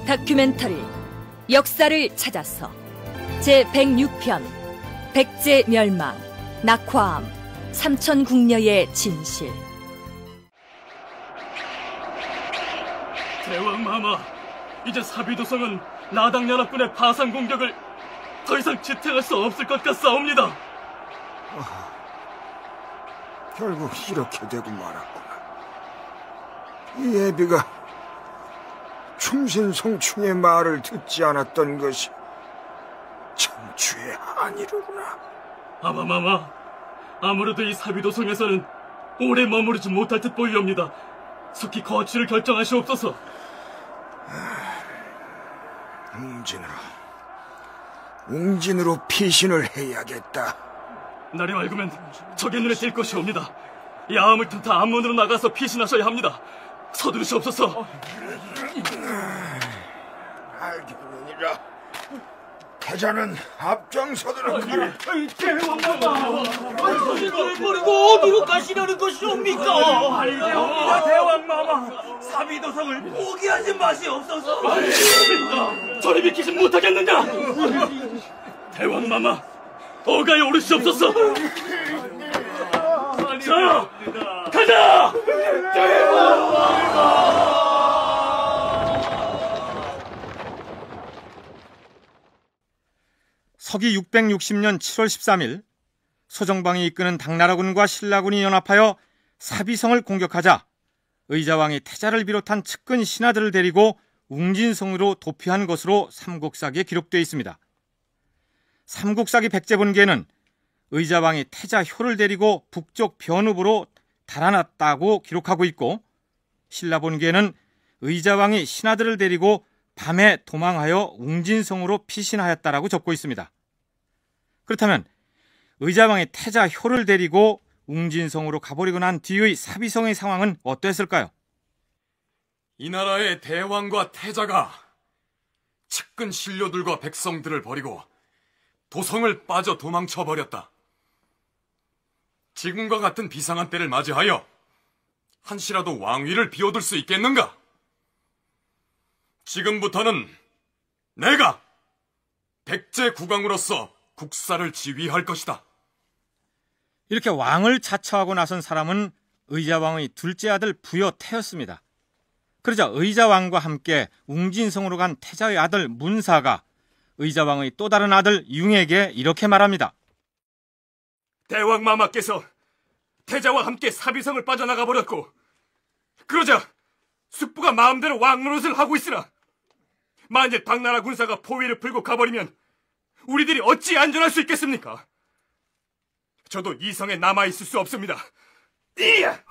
다큐멘터리 역사를 찾아서 제106편 백제 멸망, 낙화암, 삼천궁녀의 진실. 대왕마마, 이제 사비도성은 나당연합군의 파상 공격을 더 이상 지탱할 수 없을 것 같사옵니다. 결국 이렇게 되고 말았구나. 이 애비가 충신성충의 말을 듣지 않았던 것이 청주의 한이로구나. 아마마마, 아무래도 이 사비도성에서는 오래 머무르지 못할 듯 보이옵니다. 속히 거취를 결정하시옵소서. 웅진으로 피신을 해야겠다. 날이 맑으면 적의 눈에 띌 것이옵니다. 야함을 틈타 앞문으로 나가서 피신하셔야 합니다. 서두르시옵소서. 알겠느니라. 태자는 앞장서도록 하라. 대왕마마, 선생님을 버리고 어디로 가시려는 것이옵니까? 알겠습니다, 대왕마마. 사비도성을 포기하지 마시옵소서. 저리 비키지 못하겠느냐? 대왕마마, 어가에 오르시옵소서. 자, 가자! 대왕마마! 서기 660년 7월 13일 소정방이 이끄는 당나라군과 신라군이 연합하여 사비성을 공격하자 의자왕이 태자를 비롯한 측근 신하들을 데리고 웅진성으로 도피한 것으로 삼국사기에 기록되어 있습니다. 삼국사기 백제본기에는 의자왕이 태자 효를 데리고 북쪽 변읍으로 달아났다고 기록하고 있고, 신라본기에는 의자왕이 신하들을 데리고 밤에 도망하여 웅진성으로 피신하였다라고 적고 있습니다. 그렇다면 의자왕이 태자 효를 데리고 웅진성으로 가버리고 난 뒤의 사비성의 상황은 어땠을까요? 이 나라의 대왕과 태자가 측근 신료들과 백성들을 버리고 도성을 빠져 도망쳐버렸다. 지금과 같은 비상한 때를 맞이하여 한시라도 왕위를 비워둘 수 있겠는가? 지금부터는 내가 백제 국왕으로서 국사를 지휘할 것이다. 이렇게 왕을 자처하고 나선 사람은 의자왕의 둘째 아들 부여태였습니다. 그러자 의자왕과 함께 웅진성으로 간 태자의 아들 문사가 의자왕의 또 다른 아들 융에게 이렇게 말합니다. 대왕마마께서 태자와 함께 사비성을 빠져나가 버렸고, 그러자 숙부가 마음대로 왕 노릇을 하고 있으나 만일 당나라 군사가 포위를 풀고 가버리면 우리들이 어찌 안전할 수 있겠습니까? 저도 이 성에 남아있을 수 없습니다. 이야!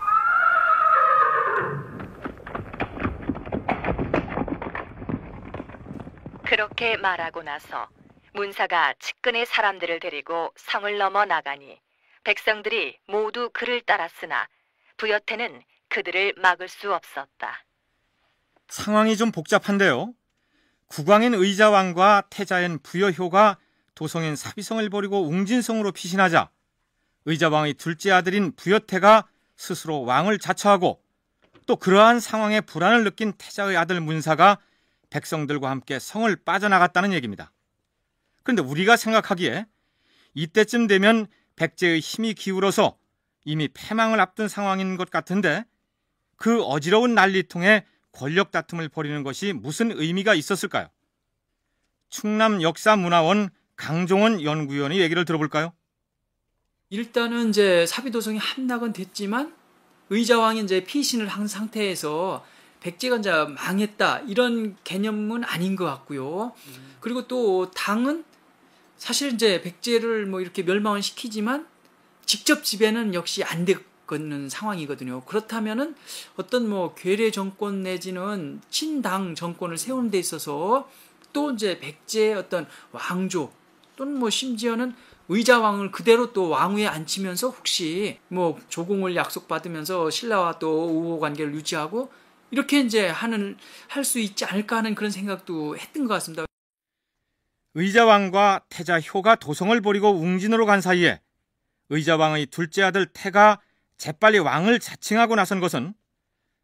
그렇게 말하고 나서 문사가 측근의 사람들을 데리고 성을 넘어 나가니 백성들이 모두 그를 따랐으나 부여태는 그들을 막을 수 없었다. 상황이 좀 복잡한데요. 국왕인 의자왕과 태자인 부여효가 도성인 사비성을 버리고 웅진성으로 피신하자 의자왕의 둘째 아들인 부여태가 스스로 왕을 자처하고, 또 그러한 상황에 불안을 느낀 태자의 아들 문사가 백성들과 함께 성을 빠져나갔다는 얘기입니다. 그런데 우리가 생각하기에 이때쯤 되면 백제의 힘이 기울어서 이미 패망을 앞둔 상황인 것 같은데, 그 어지러운 난리통에 권력 다툼을 벌이는 것이 무슨 의미가 있었을까요? 충남역사문화원 강종원 연구위원의 얘기를 들어볼까요? 일단은 이제 사비도성이 함락은 됐지만 의자왕이 이제 피신을 한 상태에서 백제가 이제 망했다 이런 개념은 아닌 것 같고요. 그리고 또 당은 사실 이제 백제를 뭐 이렇게 멸망을 시키지만 직접 지배는 역시 안 되는 상황이거든요. 그렇다면은 어떤 뭐 괴뢰 정권 내지는 친당 정권을 세우는 데 있어서 또 이제 백제의 어떤 왕조 또는 뭐 심지어는 의자왕을 그대로 또 왕위에 앉히면서 혹시 뭐 조공을 약속받으면서 신라와 또 우호 관계를 유지하고 이렇게 이제 할 수 있지 않을까 하는 그런 생각도 했던 것 같습니다. 의자왕과 태자효가 도성을 버리고 웅진으로 간 사이에 의자왕의 둘째 아들 태가 재빨리 왕을 자칭하고 나선 것은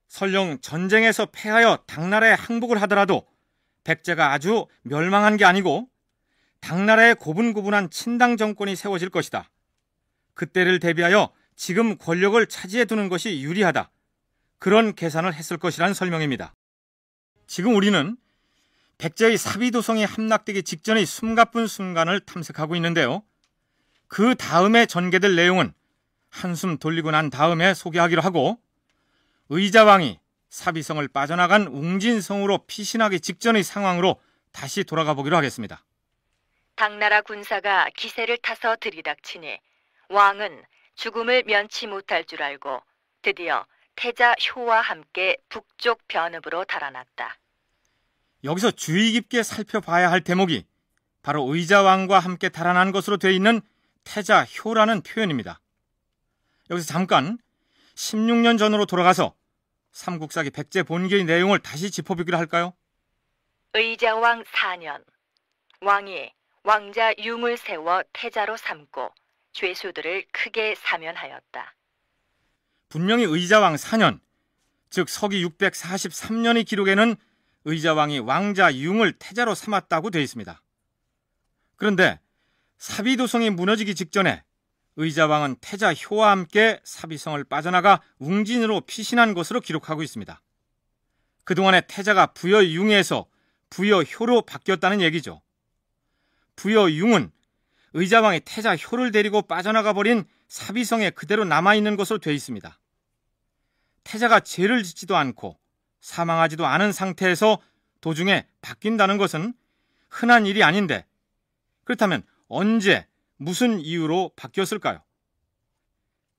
설령 전쟁에서 패하여 당나라에 항복을 하더라도 백제가 아주 멸망한 게 아니고 당나라의 고분고분한 친당 정권이 세워질 것이다. 그때를 대비하여 지금 권력을 차지해 두는 것이 유리하다. 그런 계산을 했을 것이라는 설명입니다. 지금 우리는 백제의 사비도성이 함락되기 직전의 숨가쁜 순간을 탐색하고 있는데요. 그 다음에 전개될 내용은 한숨 돌리고 난 다음에 소개하기로 하고, 의자왕이 사비성을 빠져나간 웅진성으로 피신하기 직전의 상황으로 다시 돌아가 보기로 하겠습니다. 당나라 군사가 기세를 타서 들이닥치니 왕은 죽음을 면치 못할 줄 알고 드디어 태자 효와 함께 북쪽 변읍으로 달아났다. 여기서 주의 깊게 살펴봐야 할 대목이 바로 의자왕과 함께 달아난 것으로 되어 있는 태자 효라는 표현입니다. 여기서 잠깐 16년 전으로 돌아가서 삼국사기 백제 본기의 내용을 다시 짚어보기로 할까요? 의자왕 4년, 왕이 왕자 융을 세워 태자로 삼고 죄수들을 크게 사면하였다. 분명히 의자왕 4년, 즉 서기 643년의 기록에는 의자왕이 왕자 융을 태자로 삼았다고 되어 있습니다. 그런데 사비도성이 무너지기 직전에 의자왕은 태자 효와 함께 사비성을 빠져나가 웅진으로 피신한 것으로 기록하고 있습니다. 그동안에 태자가 부여융에서 부여효로 바뀌었다는 얘기죠. 부여융은 의자왕이 태자 효를 데리고 빠져나가 버린 사비성에 그대로 남아있는 것으로 되어 있습니다. 태자가 죄를 짓지도 않고 사망하지도 않은 상태에서 도중에 바뀐다는 것은 흔한 일이 아닌데, 그렇다면 언제 무슨 이유로 바뀌었을까요?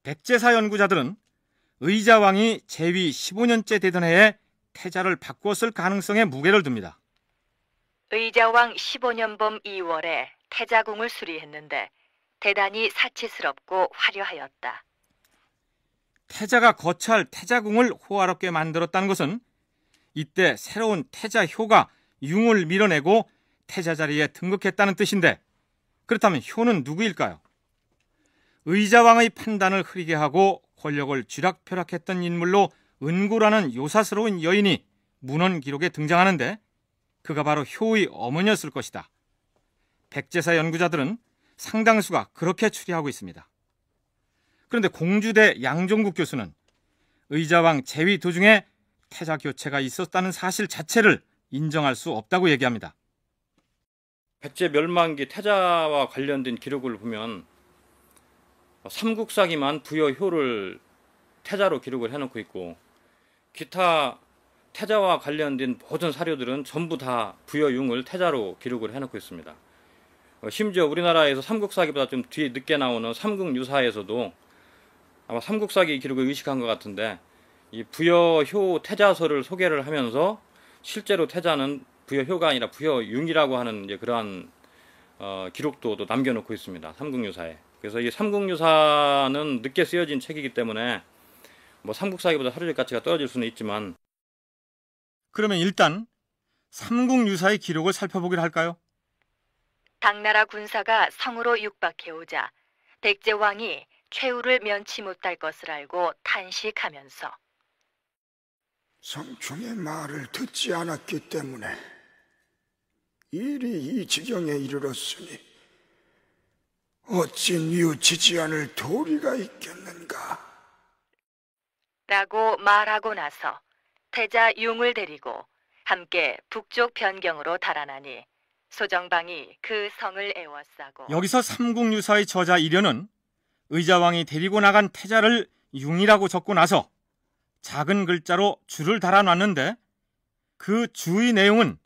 백제사 연구자들은 의자왕이 재위 15년째 되던 해에 태자를 바꾸었을 가능성에 무게를 둡니다. 의자왕 15년 봄 2월에 태자궁을 수리했는데 대단히 사치스럽고 화려하였다. 태자가 거처할 태자궁을 호화롭게 만들었다는 것은 이때 새로운 태자효가 융을 밀어내고 태자 자리에 등극했다는 뜻인데, 그렇다면 효는 누구일까요? 의자왕의 판단을 흐리게 하고 권력을 쥐락펴락했던 인물로 은구라는 요사스러운 여인이 문헌 기록에 등장하는데, 그가 바로 효의 어머니였을 것이다. 백제사 연구자들은 상당수가 그렇게 추리하고 있습니다. 그런데 공주대 양종국 교수는 의자왕 재위 도중에 태자 교체가 있었다는 사실 자체를 인정할 수 없다고 얘기합니다. 백제 멸망기 태자와 관련된 기록을 보면 삼국사기만 부여효를 태자로 기록을 해놓고 있고, 기타 태자와 관련된 모든 사료들은 전부 다 부여융을 태자로 기록을 해놓고 있습니다. 심지어 우리나라에서 삼국사기보다 좀 뒤에 늦게 나오는 삼국유사에서도 아마 삼국사기 기록을 의식한 것 같은데, 이 부여효 태자서를 소개를 하면서 실제로 태자는 부여효가 아니라 부여융이라고 하는 이제 그러한 기록도 또 남겨놓고 있습니다. 삼국유사에. 그래서 이 삼국유사는 늦게 쓰여진 책이기 때문에 뭐 삼국사기보다 사료적 가치가 떨어질 수는 있지만, 그러면 일단 삼국유사의 기록을 살펴보기로 할까요? 당나라 군사가 성으로 육박해오자 백제왕이 최후를 면치 못할 것을 알고 탄식하면서 성충의 말을 듣지 않았기 때문에 일이 이 지경에 이르렀으니 어찌 뉘우치지 않을 도리가 있겠는가? 라고 말하고 나서 태자 융을 데리고 함께 북쪽 변경으로 달아나니 소정방이 그 성을 에워싸고, 여기서 삼국유사의 저자 이련은 의자왕이 데리고 나간 태자를 융이라고 적고 나서 작은 글자로 주를 달아놨는데, 그 주의 내용은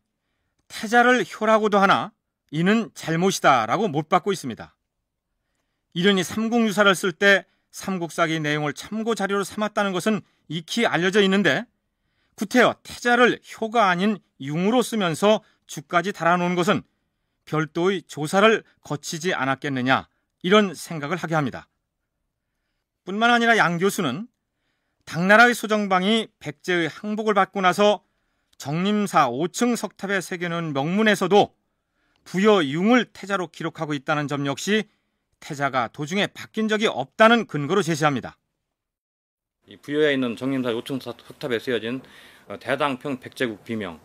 태자를 효라고도 하나 이는 잘못이다 라고 못 받고 있습니다. 이련이 삼국유사를 쓸 때 삼국사기 내용을 참고 자료로 삼았다는 것은 익히 알려져 있는데, 구태여 태자를 효가 아닌 융으로 쓰면서 주까지 달아놓은 것은 별도의 조사를 거치지 않았겠느냐, 이런 생각을 하게 합니다. 뿐만 아니라 양 교수는 당나라의 소정방이 백제의 항복을 받고 나서 정림사 5층 석탑에 새겨놓은 명문에서도 부여융을 태자로 기록하고 있다는 점 역시 태자가 도중에 바뀐 적이 없다는 근거로 제시합니다. 이 부여에 있는 정림사 5층 석탑에 쓰여진 대당평 백제국 비명,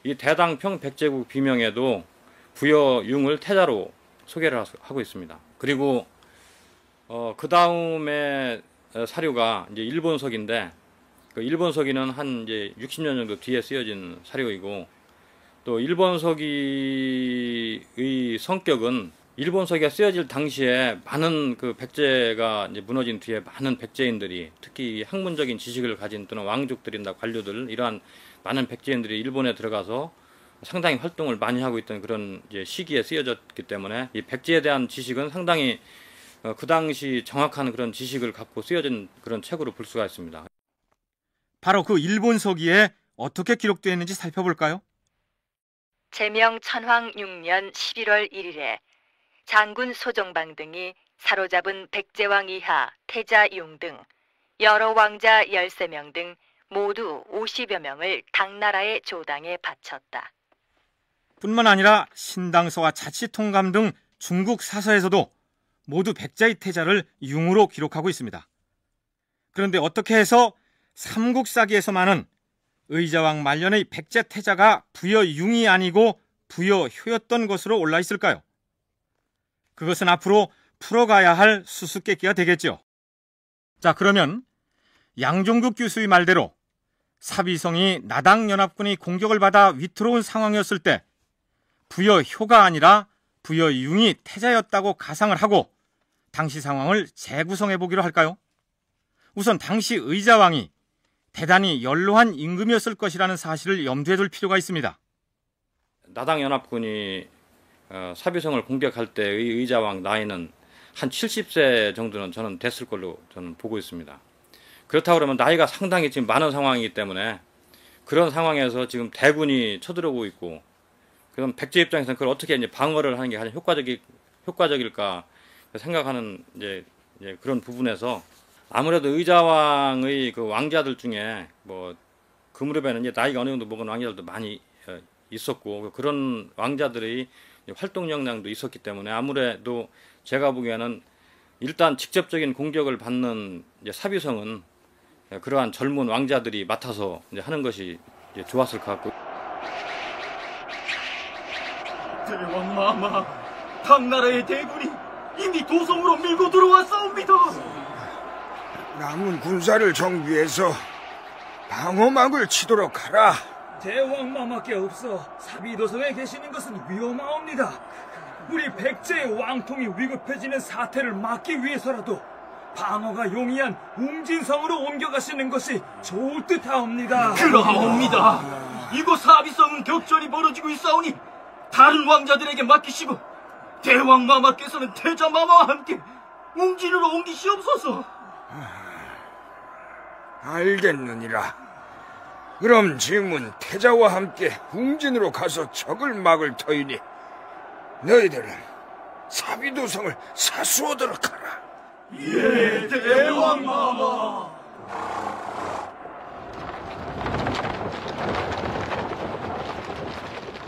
이 대당평 백제국 비명에도 부여융을 태자로 소개를 하고 있습니다. 그리고 그 다음에 사료가 이제 일본서기인데, 그 일본서기는 한 이제 60년 정도 뒤에 쓰여진 사료이고, 또 일본서기의 성격은 일본서기가 쓰여질 당시에 많은 그 백제가 이제 무너진 뒤에 많은 백제인들이, 특히 학문적인 지식을 가진 또는 왕족들이나 관료들, 이러한 많은 백제인들이 일본에 들어가서 상당히 활동을 많이 하고 있던 그런 이제 시기에 쓰여졌기 때문에 이 백제에 대한 지식은 상당히 그 당시 정확한 그런 지식을 갖고 쓰여진 그런 책으로 볼 수가 있습니다. 바로 그 일본서기에 어떻게 기록되어 있는지 살펴볼까요? 제명 천황 6년 11월 1일에 장군 소종방 등이 사로잡은 백제왕 이하 태자용 등 여러 왕자 13명 등 모두 50여 명을 당나라의 조당에 바쳤다. 뿐만 아니라 신당서와 자치통감 등 중국 사서에서도 모두 백제의 태자를 융으로 기록하고 있습니다. 그런데 어떻게 해서 삼국사기에서만은 의자왕 말년의 백제 태자가 부여융이 아니고 부여효였던 것으로 올라 있을까요? 그것은 앞으로 풀어가야 할 수수께끼가 되겠죠. 자, 그러면 양종국 교수의 말대로 사비성이 나당연합군의 공격을 받아 위태로운 상황이었을 때 부여효가 아니라 부여융이 태자였다고 가상을 하고 당시 상황을 재구성해 보기로 할까요? 우선 당시 의자왕이 대단히 연로한 임금이었을 것이라는 사실을 염두에 둘 필요가 있습니다. 나당연합군이 사비성을 공격할 때의 의자왕 나이는 한 70세 정도는 저는 됐을 걸로 저는 보고 있습니다. 그렇다고 그러면 나이가 상당히 지금 많은 상황이기 때문에 그런 상황에서 지금 대군이 쳐들어오고 있고, 그럼 백제 입장에서는 그걸 어떻게 이제 방어를 하는 게 가장 효과적일까 생각하는 이제 그런 부분에서 아무래도 의자왕의 그 왕자들 중에 뭐 그 무렵에는 이제 나이가 어느 정도 먹은 왕자들도 많이 있었고, 그런 왕자들의 활동 역량도 있었기 때문에 아무래도 제가 보기에는 일단 직접적인 공격을 받는 이제 사비성은 그러한 젊은 왕자들이 맡아서 이제 하는 것이 이제 좋았을 것 같고. 대왕마마, 당나라의 대군이 이미 도성으로 밀고 들어왔사옵니다. 남은 군사를 정비해서 방어막을 치도록 하라. 대왕마마께 없어 사비도성에 계시는 것은 위험하옵니다. 우리 백제의 왕통이 위급해지는 사태를 막기 위해서라도 방어가 용이한 웅진성으로 옮겨가시는 것이 좋을 듯하옵니다. 그러하옵니다. 이곳 사비성은 격전이 벌어지고 있사오니 다른 왕자들에게 맡기시고 대왕마마께서는 태자마마와 함께 웅진으로 옮기시옵소서. 알겠느니라. 그럼 지금은 태자와 함께 웅진으로 가서 적을 막을 터이니 너희들은 사비도성을 사수하도록 하라. 예, 대왕마마.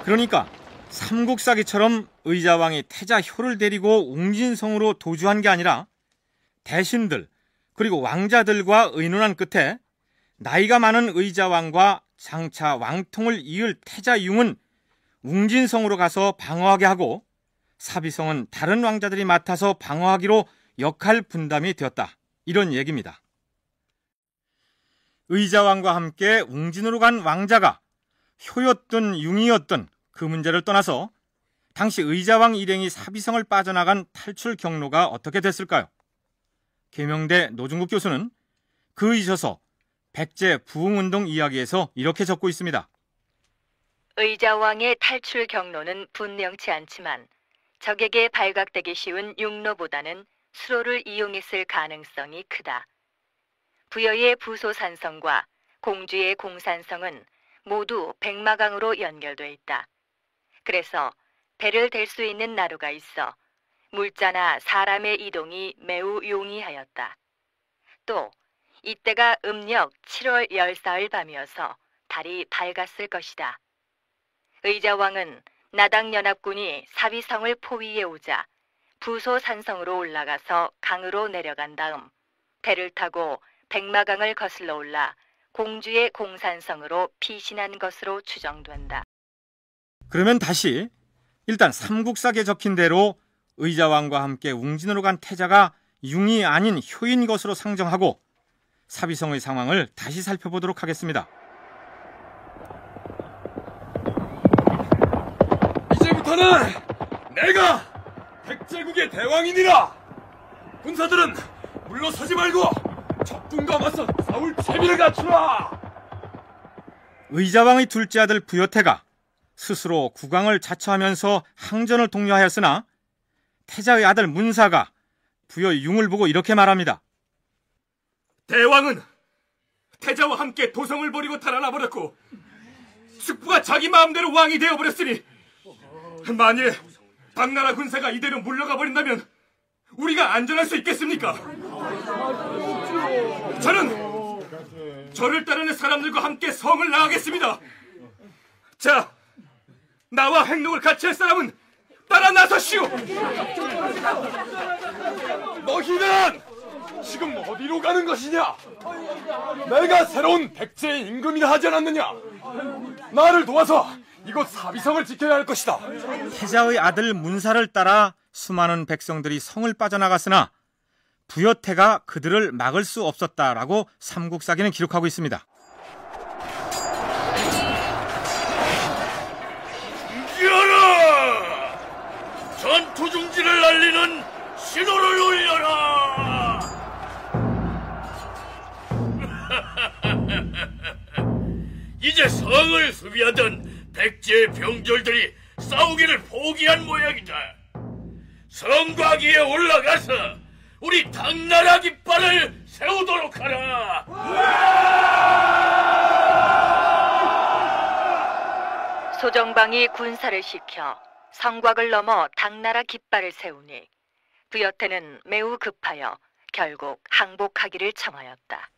그러니까 삼국사기처럼 의자왕이 태자효를 데리고 웅진성으로 도주한 게 아니라 대신들 그리고 왕자들과 의논한 끝에 나이가 많은 의자왕과 장차 왕통을 이을 태자융은 웅진성으로 가서 방어하게 하고 사비성은 다른 왕자들이 맡아서 방어하기로 역할 분담이 되었다. 이런 얘기입니다. 의자왕과 함께 웅진으로 간 왕자가 효였든 융이었든 그 문제를 떠나서 당시 의자왕 일행이 사비성을 빠져나간 탈출 경로가 어떻게 됐을까요? 계명대 노중국 교수는 그의 저서 백제 부흥운동 이야기에서 이렇게 적고 있습니다. 의자왕의 탈출 경로는 분명치 않지만 적에게 발각되기 쉬운 육로보다는 수로를 이용했을 가능성이 크다. 부여의 부소산성과 공주의 공산성은 모두 백마강으로 연결돼 있다. 그래서 배를 댈 수 있는 나루가 있어 물자나 사람의 이동이 매우 용이하였다. 또 이때가 음력 7월 열사흘 밤이어서 달이 밝았을 것이다. 의자왕은 나당연합군이 사비성을 포위해 오자 부소산성으로 올라가서 강으로 내려간 다음 배를 타고 백마강을 거슬러 올라 공주의 공산성으로 피신한 것으로 추정된다. 그러면 다시 일단 삼국사기에 적힌 대로 의자왕과 함께 웅진으로 간 태자가 융이 아닌 효인 것으로 상정하고 사비성의 상황을 다시 살펴보도록 하겠습니다. 이제부터는 내가 백제국의 대왕이니라. 군사들은 물러서지 말고 적군과 맞서 싸울 채비를 갖추라. 의자왕의 둘째 아들 부여태가 스스로 국왕을 자처하면서 항전을 독려하였으나 태자의 아들 문사가 부여융을 보고 이렇게 말합니다. 대왕은 태자와 함께 도성을 버리고 달아나 버렸고 숙부가 자기 마음대로 왕이 되어버렸으니 만일 당나라 군사가 이대로 물러가 버린다면 우리가 안전할 수 있겠습니까? 저는 저를 따르는 사람들과 함께 성을 나가겠습니다. 자, 나와 행동을 같이 할 사람은 따라 나서시오. 너희는 지금 어디로 가는 것이냐? 내가 새로운 백제의 임금이라 하지 않았느냐? 나를 도와서 이곳 사비성을 지켜야 할 것이다. 태자의 아들 문사를 따라 수많은 백성들이 성을 빠져나갔으나 부여태가 그들을 막을 수 없었다라고 삼국사기는 기록하고 있습니다. 준비하라! 전투 중지를 알리는 신호를 울려라! 이제 성을 수비하던 백제의 병졸들이 싸우기를 포기한 모양이다. 성곽위에 올라가서 우리 당나라 깃발을 세우도록 하라. 소정방이 군사를 시켜 성곽을 넘어 당나라 깃발을 세우니 부여태는 매우 급하여 결국 항복하기를 청하였다.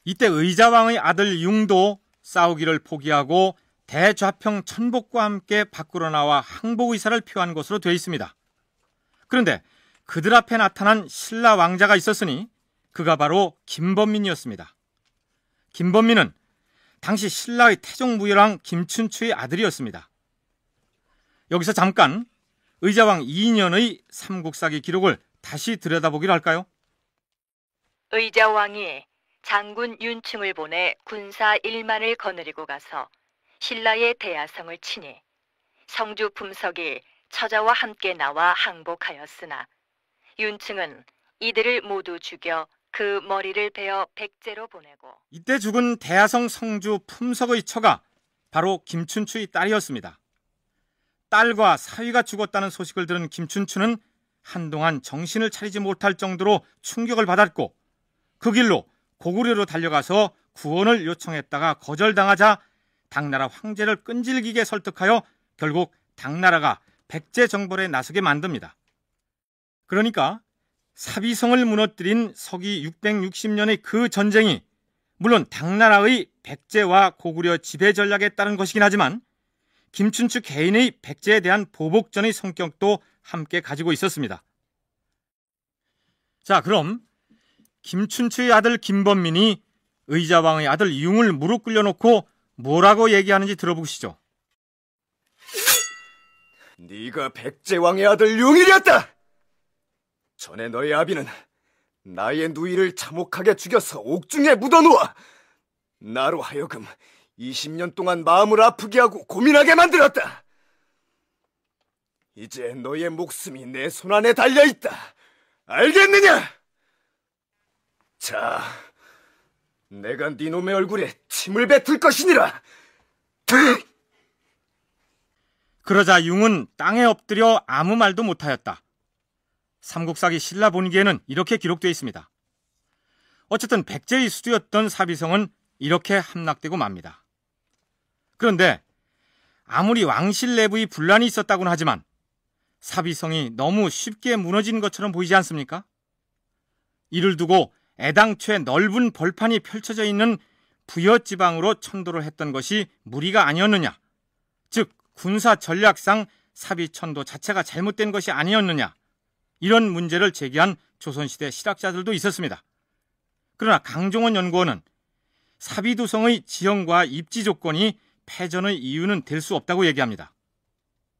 이때 의자왕의 아들 융도 싸우기를 포기하고 대좌평 천복과 함께 밖으로 나와 항복 의사를 표한 것으로 되어 있습니다. 그런데 그들 앞에 나타난 신라 왕자가 있었으니 그가 바로 김범민이었습니다. 김범민은 당시 신라의 태종무열왕 김춘추의 아들이었습니다. 여기서 잠깐 의자왕 2년의 삼국사기 기록을 다시 들여다보기로 할까요? 의자왕이 장군 윤충을 보내 군사 1만을 거느리고 가서 신라의 대야성을 치니 성주 품석이 처자와 함께 나와 항복하였으나 윤충은 이들을 모두 죽여 그 머리를 베어 백제로 보내고 이때 죽은 대야성 성주 품석의 처가 바로 김춘추의 딸이었습니다. 딸과 사위가 죽었다는 소식을 들은 김춘추는 한동안 정신을 차리지 못할 정도로 충격을 받았고 그 길로 고구려로 달려가서 구원을 요청했다가 거절당하자 당나라 황제를 끈질기게 설득하여 결국 당나라가 백제 정벌에 나서게 만듭니다. 그러니까 사비성을 무너뜨린 서기 660년의 그 전쟁이 물론 당나라의 백제와 고구려 지배 전략에 따른 것이긴 하지만 김춘추 개인의 백제에 대한 보복전의 성격도 함께 가지고 있었습니다. 자, 그럼 김춘추의 아들 김범민이 의자왕의 아들 융을 무릎 꿇려놓고 뭐라고 얘기하는지 들어보시죠. 네가 백제왕의 아들 융이었다. 전에 너의 아비는 나의 누이를 참혹하게 죽여서 옥중에 묻어놓아 나로 하여금 20년 동안 마음을 아프게 하고 고민하게 만들었다. 이제 너의 목숨이 내 손안에 달려있다. 알겠느냐? 자, 내가 네 놈의 얼굴에 침을 뱉을 것이니라. 그러자 융은 땅에 엎드려 아무 말도 못하였다. 삼국사기 신라본기에는 이렇게 기록되어 있습니다. 어쨌든 백제의 수도였던 사비성은 이렇게 함락되고 맙니다. 그런데 아무리 왕실 내부의 분란이 있었다고는 하지만 사비성이 너무 쉽게 무너진 것처럼 보이지 않습니까? 이를 두고 애당초에 넓은 벌판이 펼쳐져 있는 부여지방으로 천도를 했던 것이 무리가 아니었느냐, 즉 군사 전략상 사비천도 자체가 잘못된 것이 아니었느냐, 이런 문제를 제기한 조선시대 실학자들도 있었습니다. 그러나 강종원 연구원은 사비도성의 지형과 입지 조건이 패전의 이유는 될 수 없다고 얘기합니다.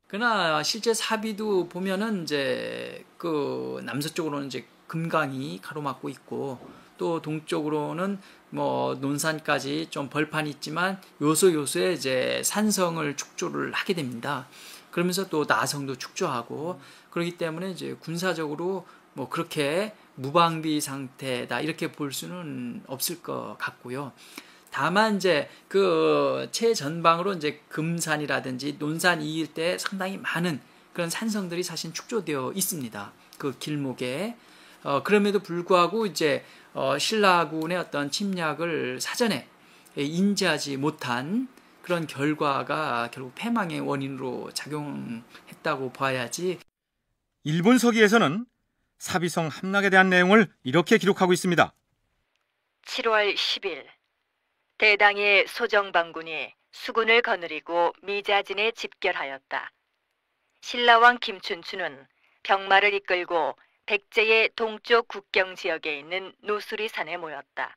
그러나 실제 사비도 보면은 이제 그 남서쪽으로는 이제 금강이 가로막고 있고 또 동쪽으로는 뭐 논산까지 좀 벌판이 있지만 요소요소에 이제 산성을 축조를 하게 됩니다. 그러면서 또 나성도 축조하고 그렇기 때문에 이제 군사적으로 뭐 그렇게 무방비 상태다 이렇게 볼 수는 없을 것 같고요. 다만 이제 그 최전방으로 이제 금산이라든지 논산 이 일대에 상당히 많은 그런 산성들이 사실 축조되어 있습니다. 그 길목에. 그럼에도 불구하고 이제 신라군의 어떤 침략을 사전에 인지하지 못한 그런 결과가 결국 패망의 원인으로 작용했다고 봐야지. 일본 서기에서는 사비성 함락에 대한 내용을 이렇게 기록하고 있습니다. 7월 10일 대당의 소정방군이 수군을 거느리고 미자진에 집결하였다. 신라왕 김춘추는 병마를 이끌고 백제의 동쪽 국경 지역에 있는 노수리산에 모였다.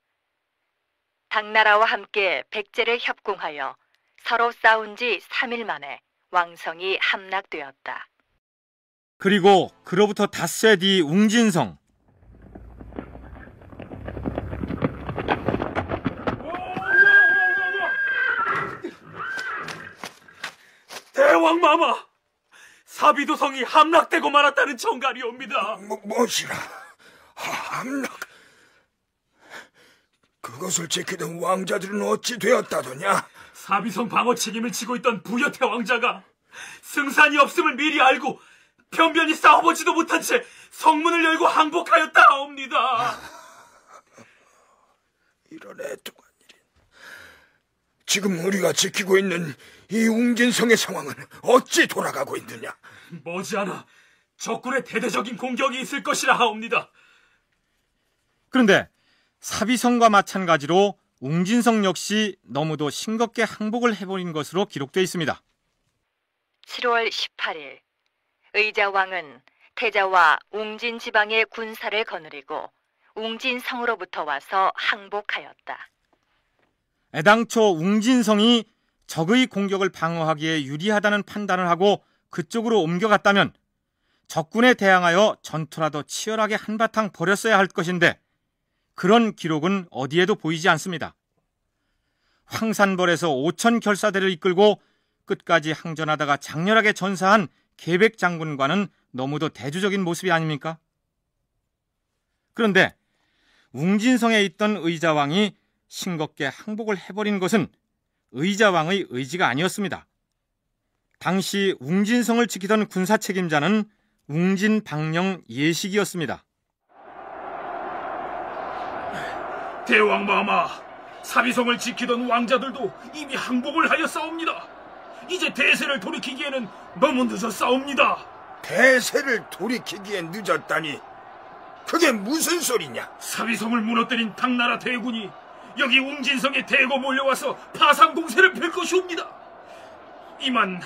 당나라와 함께 백제를 협공하여 서로 싸운 지 3일 만에 왕성이 함락되었다. 그리고 그로부터 닷새 뒤 웅진성. 대왕마마! 사비도성이 함락되고 말았다는 정갈이옵니다. 무엇이라? 함락? 그것을 지키던 왕자들은 어찌 되었다더냐? 사비성 방어 책임을 지고 있던 부여태 왕자가 승산이 없음을 미리 알고 변변히 싸워보지도 못한 채 성문을 열고 항복하였다옵니다. 이런 애통한 일이. 지금 우리가 지키고 있는 이 웅진성의 상황은 어찌 돌아가고 있느냐? 머지않아 적군의 대대적인 공격이 있을 것이라 하옵니다. 그런데 사비성과 마찬가지로 웅진성 역시 너무도 싱겁게 항복을 해버린 것으로 기록되어 있습니다. 7월 18일 의자왕은 태자와 웅진 지방의 군사를 거느리고 웅진성으로부터 와서 항복하였다. 애당초 웅진성이 적의 공격을 방어하기에 유리하다는 판단을 하고 그쪽으로 옮겨갔다면 적군에 대항하여 전투라도 치열하게 한바탕 벌였어야 할 것인데 그런 기록은 어디에도 보이지 않습니다. 황산벌에서 5천 결사대를 이끌고 끝까지 항전하다가 장렬하게 전사한 계백 장군과는 너무도 대조적인 모습이 아닙니까? 그런데 웅진성에 있던 의자왕이 싱겁게 항복을 해버린 것은 의자왕의 의지가 아니었습니다. 당시 웅진성을 지키던 군사 책임자는 웅진방령 예식이었습니다. 대왕마마, 사비성을 지키던 왕자들도 이미 항복을 하였사옵니다. 이제 대세를 돌이키기에는 너무 늦었사옵니다. 대세를 돌이키기엔 늦었다니 그게 무슨 소리냐? 사비성을 무너뜨린 당나라 대군이 여기 웅진성에 대거 몰려와서 파상 공세를 펼 것이옵니다. 이만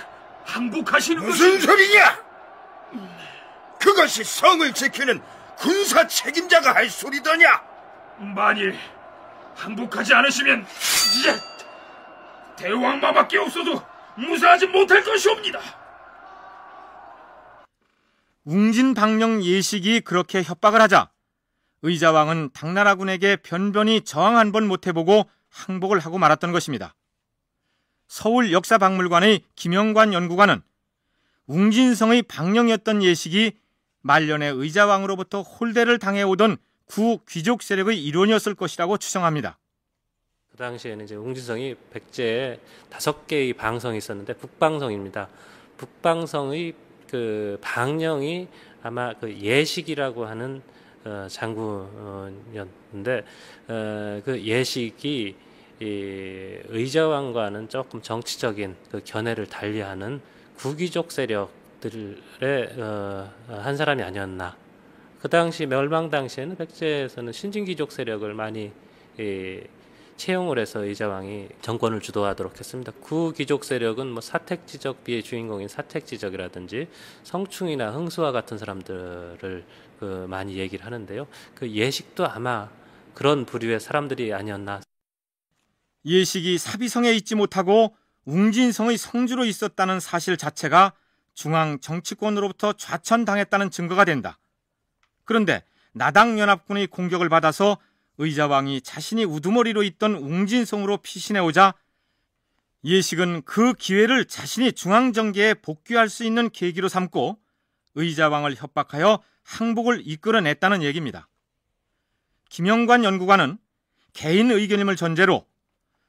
항복하시는 것이... 무슨 소리냐? 그것이 성을 지키는 군사 책임자가 할 소리더냐? 만일 항복하지 않으시면 이제 대왕마밖에 없어도 무사하지 못할 것이옵니다. 웅진방령 예식이 그렇게 협박을 하자 의자왕은 당나라군에게 변변히 저항 한 번 못해보고 항복을 하고 말았던 것입니다. 서울역사박물관의 김영관 연구관은 웅진성의 방령이었던 예식이 말년에 의자왕으로부터 홀대를 당해오던 구 귀족 세력의 일원이었을 것이라고 추정합니다. 그 당시에는 이제 웅진성이 백제에 5개의 방성이 있었는데 북방성입니다. 북방성의 그 방령이 아마 그 예식이라고 하는 장군이었는데 그 예식이 이 의자왕과는 조금 정치적인 그 견해를 달리하는 구귀족 세력들의 한 사람이 아니었나. 그 당시 멸망 당시에는 백제에서는 신진귀족 세력을 많이 채용을 해서 의자왕이 정권을 주도하도록 했습니다. 구귀족 세력은 뭐 사택지적비의 주인공인 사택지적이라든지 성충이나 흥수와 같은 사람들을 많이 얘기를 하는데요. 그 예식도 아마 그런 부류의 사람들이 아니었나. 예식이 사비성에 있지 못하고 웅진성의 성주로 있었다는 사실 자체가 중앙 정치권으로부터 좌천당했다는 증거가 된다. 그런데 나당연합군의 공격을 받아서 의자왕이 자신이 우두머리로 있던 웅진성으로 피신해오자 예식은 그 기회를 자신이 중앙정계에 복귀할 수 있는 계기로 삼고 의자왕을 협박하여 항복을 이끌어냈다는 얘기입니다. 김영관 연구관은 개인 의견임을 전제로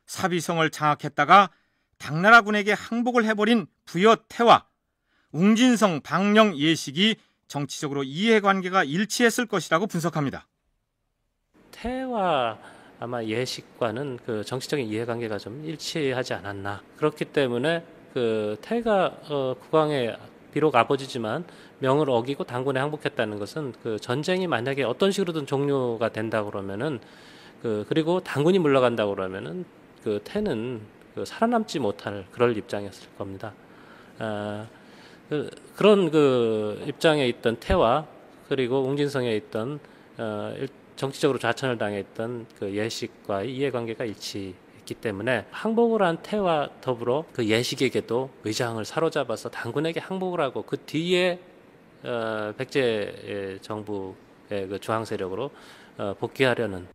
사비성을 장악했다가 당나라군에게 항복을 해버린 부여태와 웅진성 방령 예식이 정치적으로 이해관계가 일치했을 것이라고 분석합니다. 태와 아마 예식과는 그 정치적인 이해관계가 좀 일치하지 않았나. 그렇기 때문에 그 태가 국왕의 비록 아버지지만 명을 어기고 당군에 항복했다는 것은 그 전쟁이 만약에 어떤 식으로든 종료가 된다 그러면은 그리고 당군이 물러간다 그러면은 그 태는 그 살아남지 못할 그럴 입장이었을 겁니다. 그런 그 입장에 있던 태와 그리고 웅진성에 있던 정치적으로 좌천을 당했던 그 예식과의 이해관계가 일치했기 때문에 항복을 한 태와 더불어 그 예식에게도 의자왕을 사로잡아서 당군에게 항복을 하고 그 뒤에 백제 정부의 그 저항 세력으로 복귀하려는.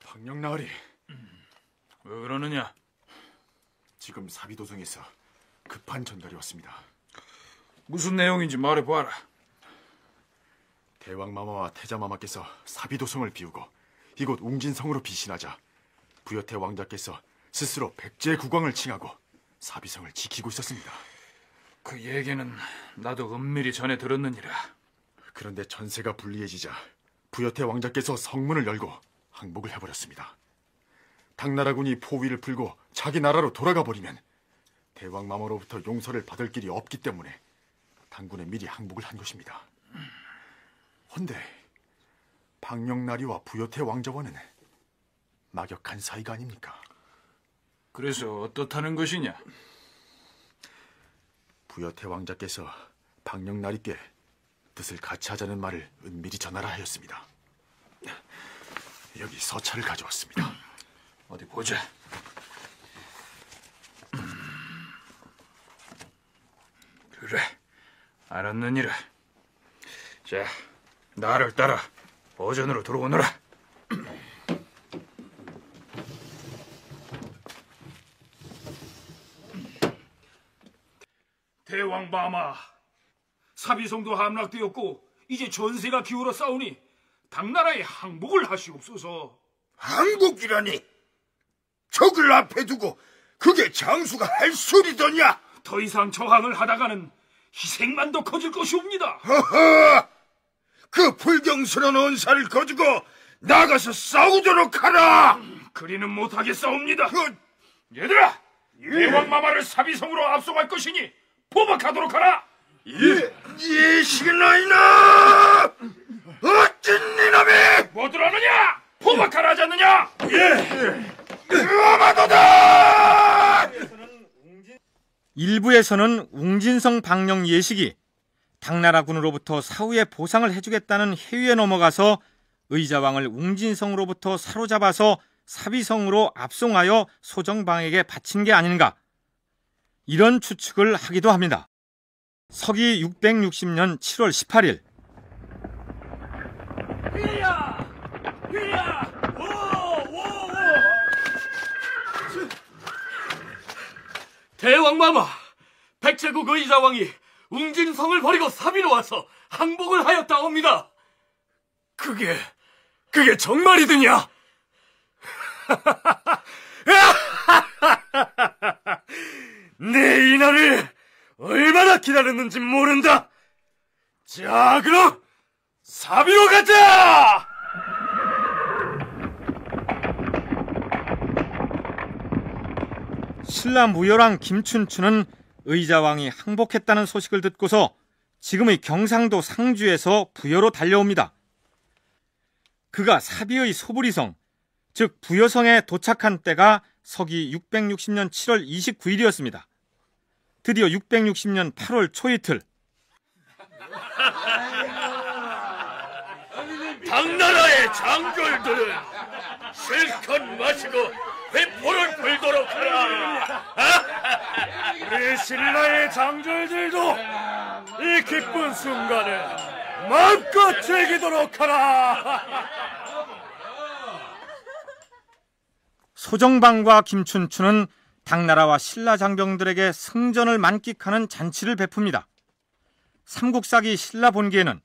방령나으리, 왜 그러느냐? 지금 사비도성에서 급한 전달이 왔습니다. 무슨 내용인지 말해봐라. 대왕마마와 태자마마께서 사비도성을 비우고 이곳 웅진성으로 비신하자 부여태 왕자께서 스스로 백제 국왕을 칭하고 사비성을 지키고 있었습니다. 그 얘기는 나도 은밀히 전해 들었느니라. 그런데 전세가 불리해지자 부여태 왕자께서 성문을 열고 항복을 해버렸습니다. 당나라군이 포위를 풀고 자기 나라로 돌아가 버리면 대왕마마로부터 용서를 받을 길이 없기 때문에 당군에 미리 항복을 한 것입니다. 헌데 방령나리와 부여태 왕자와는 막역한 사이가 아닙니까? 그래서 어떻다는 것이냐? 부여태 왕자께서 방령나리께 뜻을 같이 하자는 말을 은밀히 전하라 하였습니다. 여기 서찰을 가져왔습니다. 어디 보자. 그래, 알았느니라. 자, 나를 따라 어전으로 들어오너라. 대왕마마, 사비성도 함락되었고 이제 전세가 기울어 싸우니 당나라에 항복을 하시옵소서. 항복이라니? 적을 앞에 두고 그게 장수가 할 소리더냐? 더 이상 저항을 하다가는 희생만 더 커질 것이옵니다. 허허! 그 불경스러운 언사를 거두고 나가서 싸우도록 하라! 그리는 못하겠사옵니다. 얘들아! 대왕마마를 사비성으로 압송할 것이니 포박하도록 하라! 예식은 아니나! 어쩐 니놈이! 뭐들 하느냐! 포박하라 하지 않느냐! 아마도다! 일부에서는 웅진성 방령 예식이 당나라군으로부터 사후에 보상을 해주겠다는 해유에 넘어가서 의자왕을 웅진성으로부터 사로잡아서 사비성으로 압송하여 소정방에게 바친 게 아닌가, 이런 추측을 하기도 합니다. 서기 660년 7월 18일 대왕마마, 백제국 의자왕이 웅진성을 버리고 사비로 와서 항복을 하였다옵니다. 그게 정말이더냐? 내 이날을 얼마나 기다렸는지 모른다. 자, 그럼 사비로 가자! 신라 무열왕 김춘추는 의자왕이 항복했다는 소식을 듣고서 지금의 경상도 상주에서 부여로 달려옵니다. 그가 사비의 소부리성, 즉 부여성에 도착한 때가 서기 660년 7월 29일이었습니다. 드디어 660년 8월 초이틀, 당나라의 장졸들은 실컷 마시고 회포를 불도록 하라. 우리 신라의 장졸들도 이 기쁜 순간을 마음껏 즐기도록 하라. 소정방과 김춘추는 당나라와 신라 장병들에게 승전을 만끽하는 잔치를 베풉니다. 삼국사기 신라 본기에는